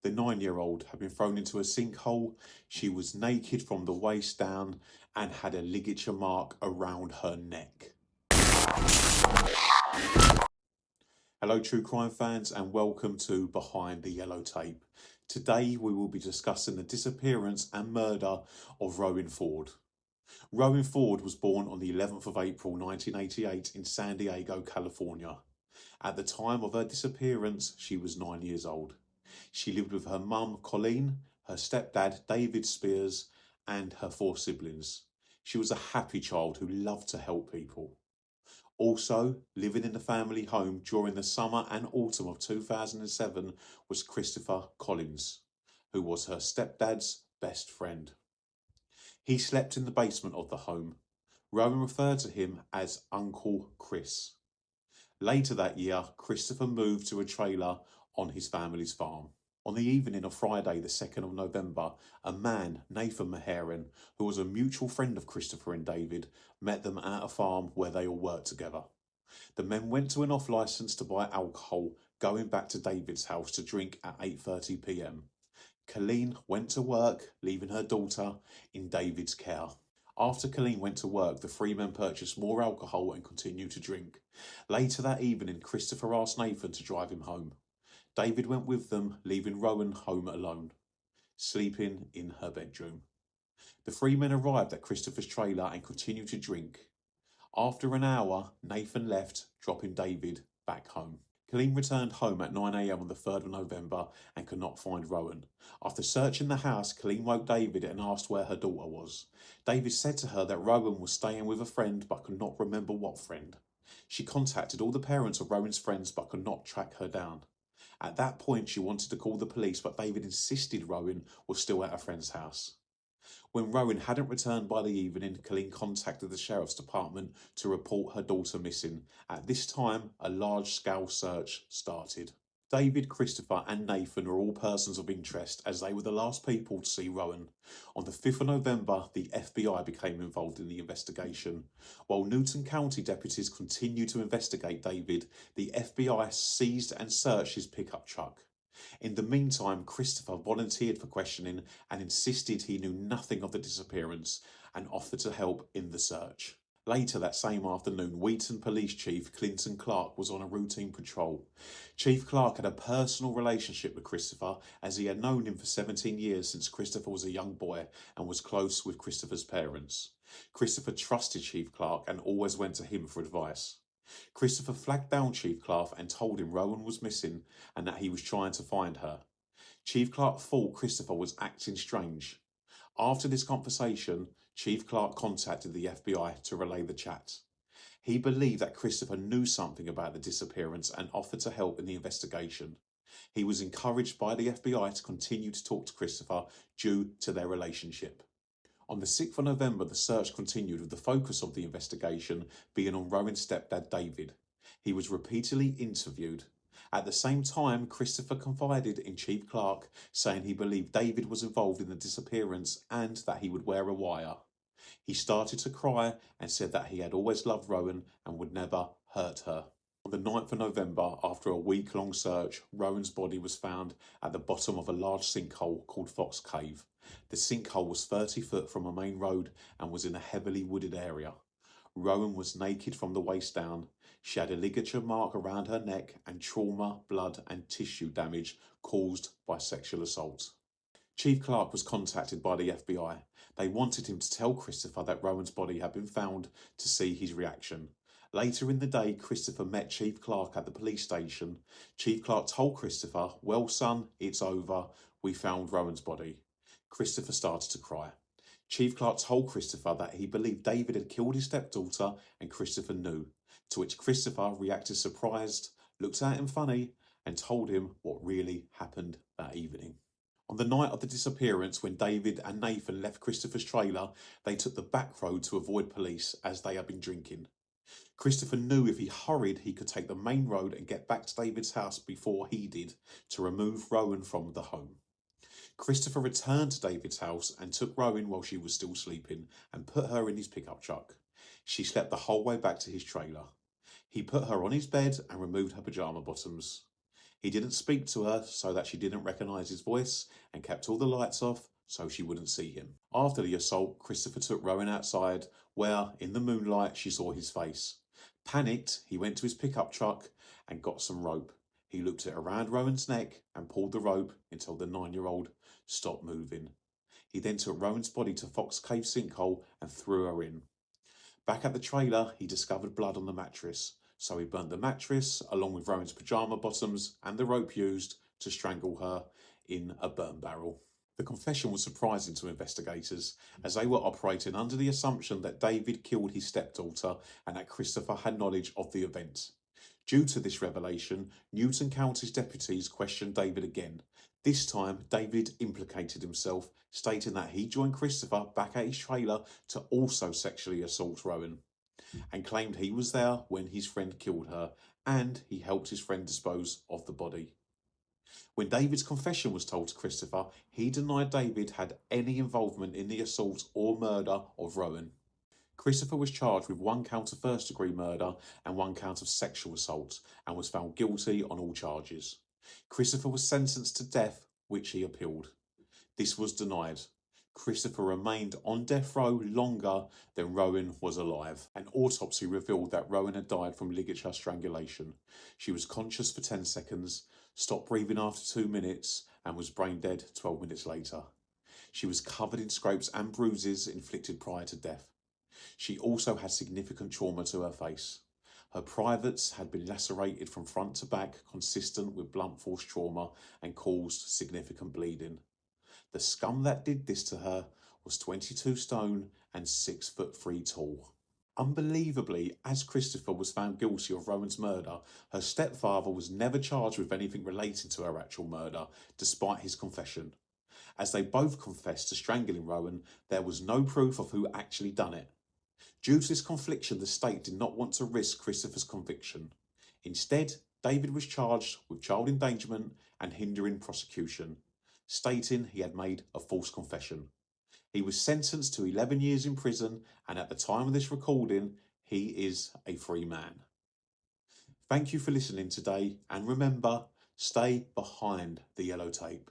The 9-year-old had been thrown into a sinkhole. She was naked from the waist down and had a ligature mark around her neck. Hello, true crime fans, and welcome to Behind the Yellow Tape. Today we will be discussing the disappearance and murder of Rowan Ford. Rowan Ford was born on the 11th of April 1988 in San Diego, California. At the time of her disappearance, she was 9 years old. She lived with her mum, Colleen, her stepdad, David Spears, and her 4 siblings. She was a happy child who loved to help people. Also, living in the family home during the summer and autumn of 2007 was Christopher Collins, who was her stepdad's best friend. He slept in the basement of the home. Rowan referred to him as Uncle Chris. Later that year, Christopher moved to a trailer on his family's farm. On the evening of Friday, the 2nd of November, a man, Nathan Maherin, who was a mutual friend of Christopher and David, met them at a farm where they all worked together. The men went to an off-licence to buy alcohol, going back to David's house to drink at 8:30 p.m. Colleen went to work, leaving her daughter in David's care. After Colleen went to work, the 3 men purchased more alcohol and continued to drink. Later that evening, Christopher asked Nathan to drive him home. David went with them, leaving Rowan home alone, sleeping in her bedroom. The 3 men arrived at Christopher's trailer and continued to drink. After an hour, Nathan left, dropping David back home. Colleen returned home at 9 a.m. on the 3rd of November and could not find Rowan. After searching the house, Colleen woke David and asked where her daughter was. David said to her that Rowan was staying with a friend but could not remember what friend. She contacted all the parents of Rowan's friends but could not track her down. At that point, she wanted to call the police, but David insisted Rowan was still at a friend's house. When Rowan hadn't returned by the evening, Colleen contacted the sheriff's department to report her daughter missing. At this time, a large-scale search started. David, Christopher and Nathan were all persons of interest as they were the last people to see Rowan. On the 5th of November, the FBI became involved in the investigation. While Newton County deputies continued to investigate David, the FBI seized and searched his pickup truck. In the meantime, Christopher volunteered for questioning and insisted he knew nothing of the disappearance and offered to help in the search. Later that same afternoon, Wheaton Police Chief Clinton Clark was on a routine patrol. Chief Clark had a personal relationship with Christopher as he had known him for 17 years since Christopher was a young boy and was close with Christopher's parents. Christopher trusted Chief Clark and always went to him for advice. Christopher flagged down Chief Clark and told him Rowan was missing and that he was trying to find her. Chief Clark thought Christopher was acting strange. After this conversation, Chief Clark contacted the FBI to relay the chat. He believed that Christopher knew something about the disappearance and offered to help in the investigation. He was encouraged by the FBI to continue to talk to Christopher due to their relationship. On the 6th of November, the search continued with the focus of the investigation being on Rowan's stepdad, David. He was repeatedly interviewed. At the same time, Christopher confided in Chief Clark, saying he believed David was involved in the disappearance and that he would wear a wire. He started to cry and said that he had always loved Rowan and would never hurt her. On the 9th of November, after a week-long search, Rowan's body was found at the bottom of a large sinkhole called Fox Cave. The sinkhole was 30 foot from a main road and was in a heavily wooded area. Rowan was naked from the waist down. She had a ligature mark around her neck and trauma, blood and tissue damage caused by sexual assault. Chief Clark was contacted by the FBI. They wanted him to tell Christopher that Rowan's body had been found to see his reaction. Later in the day, Christopher met Chief Clark at the police station. Chief Clark told Christopher, "Well, son, it's over. We found Rowan's body." Christopher started to cry. Chief Clark told Christopher that he believed David had killed his stepdaughter and Christopher knew, to which Christopher reacted surprised, looked at him funny and told him what really happened that evening. On the night of the disappearance, when David and Nathan left Christopher's trailer, they took the back road to avoid police as they had been drinking. Christopher knew if he hurried, he could take the main road and get back to David's house before he did to remove Rowan from the home. Christopher returned to David's house and took Rowan while she was still sleeping and put her in his pickup truck. She slept the whole way back to his trailer. He put her on his bed and removed her pyjama bottoms. He didn't speak to her so that she didn't recognise his voice and kept all the lights off so she wouldn't see him. After the assault, Christopher took Rowan outside where, in the moonlight, she saw his face. Panicked, he went to his pickup truck and got some rope. He looped it around Rowan's neck and pulled the rope until the 9-year-old stopped moving. He then took Rowan's body to Fox Cave sinkhole and threw her in. Back at the trailer, he discovered blood on the mattress, so he burnt the mattress along with Rowan's pyjama bottoms and the rope used to strangle her in a burn barrel. The confession was surprising to investigators, as they were operating under the assumption that David killed his stepdaughter and that Christopher had knowledge of the event. Due to this revelation, Newton County's deputies questioned David again. This time, David implicated himself, stating that he joined Christopher back at his trailer to also sexually assault Rowan, and claimed he was there when his friend killed her, and he helped his friend dispose of the body. When David's confession was told to Christopher, he denied David had any involvement in the assault or murder of Rowan. Christopher was charged with 1 count of first-degree murder and 1 count of sexual assault and was found guilty on all charges. Christopher was sentenced to death, which he appealed. This was denied. Christopher remained on death row longer than Rowan was alive. An autopsy revealed that Rowan had died from ligature strangulation. She was conscious for 10 seconds, stopped breathing after 2 minutes, and was brain dead 12 minutes later. She was covered in scrapes and bruises inflicted prior to death. She also had significant trauma to her face. Her privates had been lacerated from front to back, consistent with blunt force trauma, and caused significant bleeding. The scum that did this to her was 22 stone and 6'3" tall. Unbelievably, as Christopher was found guilty of Rowan's murder, her stepfather was never charged with anything relating to her actual murder, despite his confession. As they both confessed to strangling Rowan, there was no proof of who actually done it. Due to this confliction, the state did not want to risk Christopher's conviction. Instead, David was charged with child endangerment and hindering prosecution, stating he had made a false confession. He was sentenced to 11 years in prison, and at the time of this recording, he is a free man. Thank you for listening today, and remember, stay behind the yellow tape.